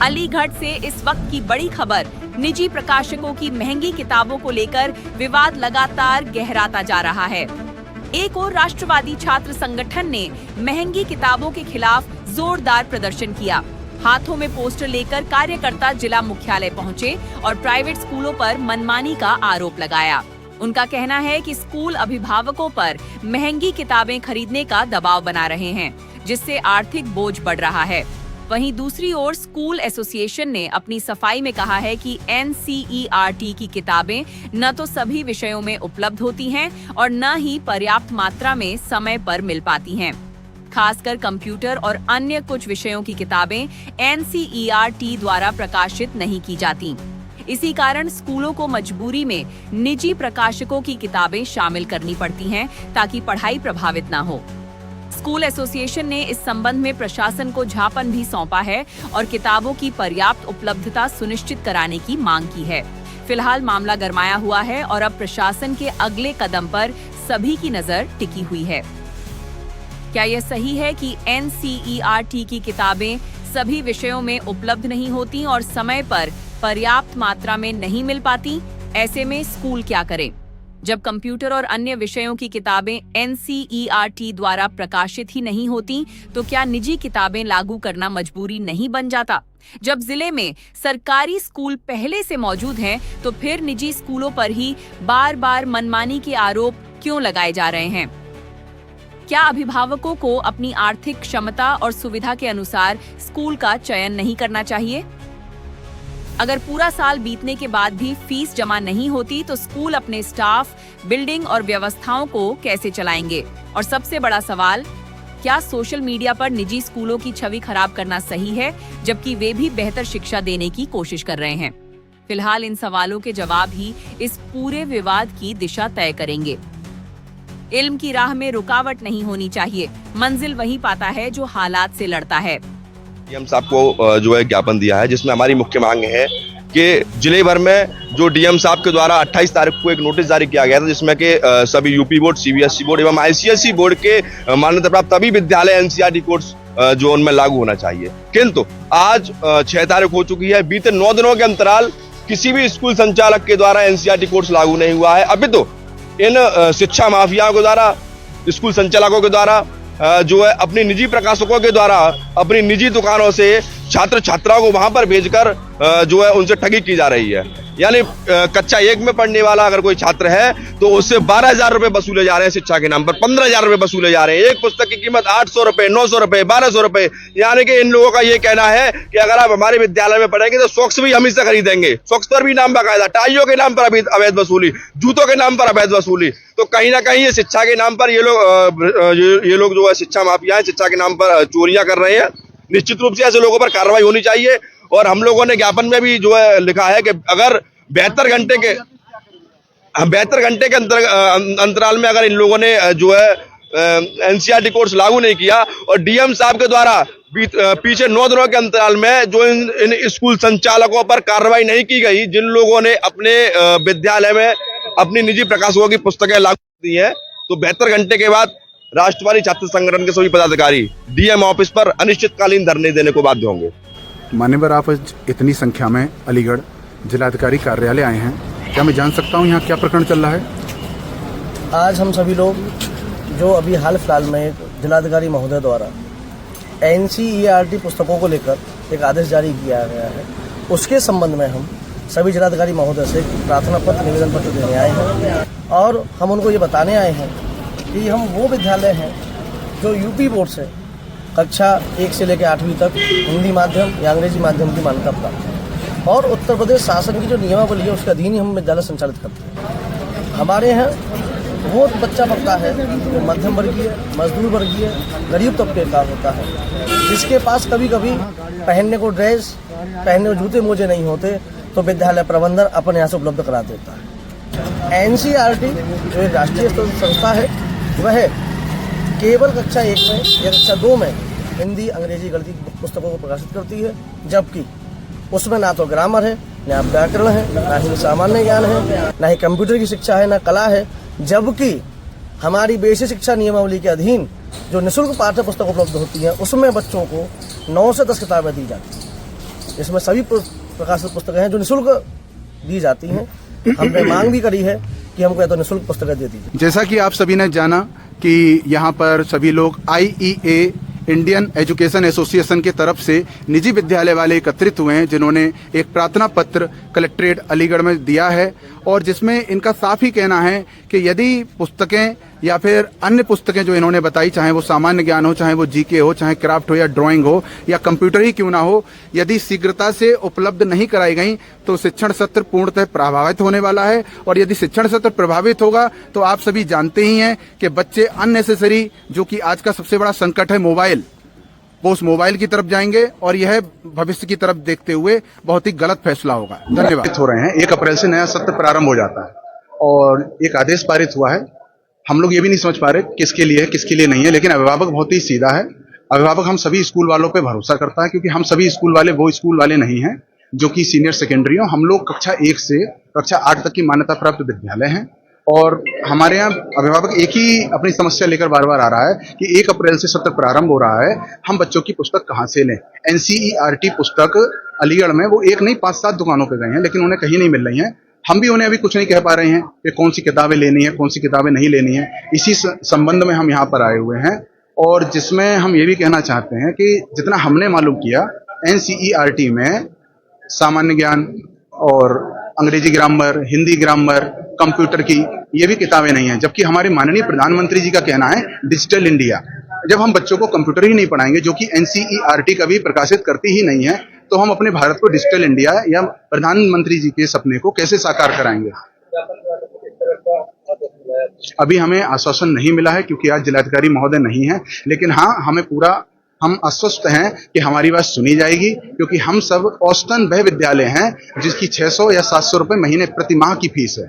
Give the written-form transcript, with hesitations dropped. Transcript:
अलीगढ़ से इस वक्त की बड़ी खबर। निजी प्रकाशकों की महंगी किताबों को लेकर विवाद लगातार गहराता जा रहा है। एक और राष्ट्रवादी छात्र संगठन ने महंगी किताबों के खिलाफ जोरदार प्रदर्शन किया। हाथों में पोस्टर लेकर कार्यकर्ता जिला मुख्यालय पहुंचे और प्राइवेट स्कूलों पर मनमानी का आरोप लगाया। उनका कहना है कि स्कूल अभिभावकों पर महंगी किताबें खरीदने का दबाव बना रहे हैं, जिससे आर्थिक बोझ बढ़ रहा है। वहीं दूसरी ओर स्कूल एसोसिएशन ने अपनी सफाई में कहा है कि NCERT की किताबें न तो सभी विषयों में उपलब्ध होती हैं और न ही पर्याप्त मात्रा में समय पर मिल पाती हैं। खासकर कंप्यूटर और अन्य कुछ विषयों की किताबें NCERT द्वारा प्रकाशित नहीं की जाती। इसी कारण स्कूलों को मजबूरी में निजी प्रकाशकों की किताबें शामिल करनी पड़ती हैं ताकि पढ़ाई प्रभावित न हो। स्कूल एसोसिएशन ने इस संबंध में प्रशासन को ज्ञापन भी सौंपा है और किताबों की पर्याप्त उपलब्धता सुनिश्चित कराने की मांग की है। फिलहाल मामला गरमाया हुआ है और अब प्रशासन के अगले कदम पर सभी की नजर टिकी हुई है। क्या यह सही है कि NCERT की किताबें सभी विषयों में उपलब्ध नहीं होती और समय पर पर्याप्त मात्रा में नहीं मिल पाती? ऐसे में स्कूल क्या करें? जब कंप्यूटर और अन्य विषयों की किताबें NCERT द्वारा प्रकाशित ही नहीं होती, तो क्या निजी किताबें लागू करना मजबूरी नहीं बन जाता? जब जिले में सरकारी स्कूल पहले से मौजूद हैं, तो फिर निजी स्कूलों पर ही बार बार मनमानी के आरोप क्यों लगाए जा रहे हैं? क्या अभिभावकों को अपनी आर्थिक क्षमता और सुविधा के अनुसार स्कूल का चयन नहीं करना चाहिए? अगर पूरा साल बीतने के बाद भी फीस जमा नहीं होती, तो स्कूल अपने स्टाफ, बिल्डिंग और व्यवस्थाओं को कैसे चलाएंगे? और सबसे बड़ा सवाल, क्या सोशल मीडिया पर निजी स्कूलों की छवि खराब करना सही है, जबकि वे भी बेहतर शिक्षा देने की कोशिश कर रहे हैं? फिलहाल इन सवालों के जवाब ही इस पूरे विवाद की दिशा तय करेंगे। इल्म की राह में रुकावट नहीं होनी चाहिए, मंजिल वही पाता है जो हालात से लड़ता है। डीएम साहब को जो है ज्ञापन दिया है, जिसमें हमारी मुख्य मांग है कि जिले भर में जो डीएम साहब के द्वारा 28 तारीख को एक नोटिस जारी किया गया था, जिसमें कि सभी यूपी बोर्ड, CBSE बोर्ड एवं ICSE बोर्ड के मान्यता प्राप्त सभी विद्यालय NCERT कोर्स जो उनमें लागू होना चाहिए। किंतु आज 6 तारीख हो चुकी है, बीते 9 दिनों के अंतराल किसी भी स्कूल संचालक के द्वारा NCERT कोर्स लागू नहीं हुआ है। अभी तो इन शिक्षा माफियाओं के द्वारा, स्कूल संचालकों के द्वारा जो है अपनी निजी प्रकाशकों के द्वारा अपनी निजी दुकानों से छात्र छात्राओं को वहां पर भेजकर जो है उनसे ठगी की जा रही है। यानी कक्षा 1 में पढ़ने वाला अगर कोई छात्र है तो उससे 12,000 रुपए वसूले जा रहे हैं शिक्षा के नाम पर, 15,000 रुपए वसूले जा रहे हैं। एक पुस्तक की कीमत 800 रुपए, 900 रुपए, 1200 रुपए। यानी कि इन लोगों का ये कहना है कि अगर आप हमारे विद्यालय में पढ़ेंगे तो सॉक्स भी हम इससे खरीदेंगे। सॉक्स पर भी नाम बकायदा, टाइयों के नाम पर अवैध वसूली, जूतों के नाम पर अवैध वसूली। तो कहीं ना कहीं ये शिक्षा के नाम पर ये लोग जो है शिक्षा माफिया है, शिक्षा के नाम पर चोरियां कर रहे हैं। निश्चित रूप से ऐसे लोगों पर कार्रवाई होनी चाहिए। और हम लोगों ने ज्ञापन में भी जो है लिखा है कि अगर 72 घंटे के अंतराल में अगर इन लोगों ने जो है NCERT कोर्स लागू नहीं किया और डीएम साहब के द्वारा पीछे 9 दिनों के अंतराल में जो इन स्कूल संचालकों पर कार्रवाई नहीं की गई, जिन लोगों ने अपने विद्यालय में अपनी निजी प्रकाशकों की पुस्तकें लागू दी हैं, तो 72 घंटे के बाद राष्ट्रवादी छात्र संगठन के सभी पदाधिकारी डीएम ऑफिस पर अनिश्चितकालीन धरने देने को बाध्य होंगे। मान्यवर, आप इतनी संख्या में अलीगढ़ जिलाधिकारी कार्यालय आए हैं, क्या मैं जान सकता हूं यहाँ क्या प्रकरण चल रहा है? आज हम सभी लोग जो अभी हाल फिलहाल में जिलाधिकारी महोदय द्वारा NCERT पुस्तकों को लेकर एक आदेश जारी किया गया है, उसके संबंध में हम सभी जिलाधिकारी महोदय से प्रार्थना पत्र, निवेदन पत्र देने आए हैं। और हम उनको ये बताने आए हैं कि हम वो विद्यालय हैं जो यूपी बोर्ड से कक्षा 1 से लेकर 8वीं तक हिंदी माध्यम या अंग्रेजी माध्यम की मान्यता प्राप्त है और उत्तर प्रदेश शासन की जो नियमावली है उसके अधीन ही हम विद्यालय संचालित करते हैं। हमारे यहाँ वो बच्चा पढ़ता है जो मध्यम वर्गीय, मजदूर वर्गीय, गरीब तबके का होता है, जिसके पास कभी कभी पहनने को ड्रेस, पहनने को जूते मोजे नहीं होते, तो विद्यालय प्रबंधन अपने यहाँ से उपलब्ध करा देता है। NCERT जो एक राष्ट्रीय स्तर की संस्था है, वह केवल कक्षा 1 में या कक्षा 2 में हिंदी, अंग्रेजी, गणित पुस्तकों को प्रकाशित करती है, जबकि उसमें ना तो ग्रामर है, ना व्याकरण है, ना ही सामान्य ज्ञान है, ना ही कंप्यूटर की शिक्षा है, ना कला है। जबकि हमारी बेसिक शिक्षा नियमावली के अधीन जो निःशुल्क पाठ्य पुस्तक उपलब्ध होती हैं, उसमें बच्चों को 9 से 10 किताबें दी जाती हैं। इसमें सभी प्रकाशित पुस्तकें हैं जो निःशुल्क दी जाती हैं। हमने मांग भी करी है कि हमको या तो निःशुल्क पुस्तकें दे दीजिए। जैसा कि आप सभी ने जाना कि यहाँ पर सभी लोग IEA इंडियन एजुकेशन एसोसिएशन की तरफ से निजी विद्यालय वाले एकत्रित हुए हैं, जिन्होंने एक प्रार्थना पत्र कलेक्ट्रेट अलीगढ़ में दिया है और जिसमें इनका साफ ही कहना है कि यदि पुस्तकें या फिर अन्य पुस्तकें जो इन्होंने बताई, चाहे वो सामान्य ज्ञान हो, चाहे वो GK हो, चाहे क्राफ्ट हो या ड्राइंग हो या कंप्यूटर ही क्यों ना हो, यदि शीघ्रता से उपलब्ध नहीं कराई गई तो शिक्षण सत्र पूर्णतः प्रभावित होने वाला है। और यदि शिक्षण सत्र प्रभावित होगा तो आप सभी जानते ही हैं कि बच्चे अननेसेसरी, जो कि आज का सबसे बड़ा संकट है मोबाइल, वो उस मोबाइल की तरफ जाएंगे और यह भविष्य की तरफ देखते हुए बहुत ही गलत फैसला होगा। धन्यवाद। हो रहे हैं 1 अप्रैल से नया सत्र प्रारंभ हो जाता है और एक आदेश पारित हुआ है। हम लोग ये भी नहीं समझ पा रहे किसके लिए है किसके लिए नहीं है, लेकिन अभिभावक बहुत ही सीधा है। अभिभावक हम सभी स्कूल वालों पे भरोसा करता है, क्योंकि हम सभी स्कूल वाले वो स्कूल वाले नहीं हैं जो कि सीनियर सेकेंडरी हो। हम लोग कक्षा 1 से कक्षा 8 तक की मान्यता प्राप्त विद्यालय हैं और हमारे यहाँ अभिभावक एक ही अपनी समस्या लेकर बार बार आ रहा है कि 1 अप्रैल से सत्र प्रारंभ हो रहा है, हम बच्चों की पुस्तक कहाँ से लें। NCERT पुस्तक अलीगढ़ में वो 1 नहीं 5-7 दुकानों पे गए हैं, लेकिन उन्हें कहीं नहीं मिल रही हैं। हम भी उन्हें अभी कुछ नहीं कह पा रहे हैं कि कौन सी किताबें लेनी है, कौन सी किताबें नहीं लेनी है। इसी संबंध में हम यहाँ पर आए हुए हैं और जिसमें हम ये भी कहना चाहते हैं कि जितना हमने मालूम किया, NCERT में सामान्य ज्ञान और अंग्रेजी ग्रामर, हिंदी ग्रामर, कंप्यूटर की ये भी किताबें नहीं हैं, जबकि हमारे माननीय प्रधानमंत्री जी का कहना है डिजिटल इंडिया। जब हम बच्चों को कंप्यूटर ही नहीं पढ़ाएंगे, जो कि NCERT कभी प्रकाशित करती ही नहीं है, तो हम अपने भारत को डिजिटल इंडिया या प्रधानमंत्री जी के सपने को कैसे साकार कराएंगे। अभी हमें आश्वासन नहीं मिला है क्योंकि आज जिलाधिकारी महोदय नहीं है, लेकिन हाँ हम आश्वस्त हैं कि हमारी बात सुनी जाएगी, क्योंकि हम सब औसतन वह विद्यालय हैं जिसकी 600 या 700 रुपए महीने प्रति माह की फीस है।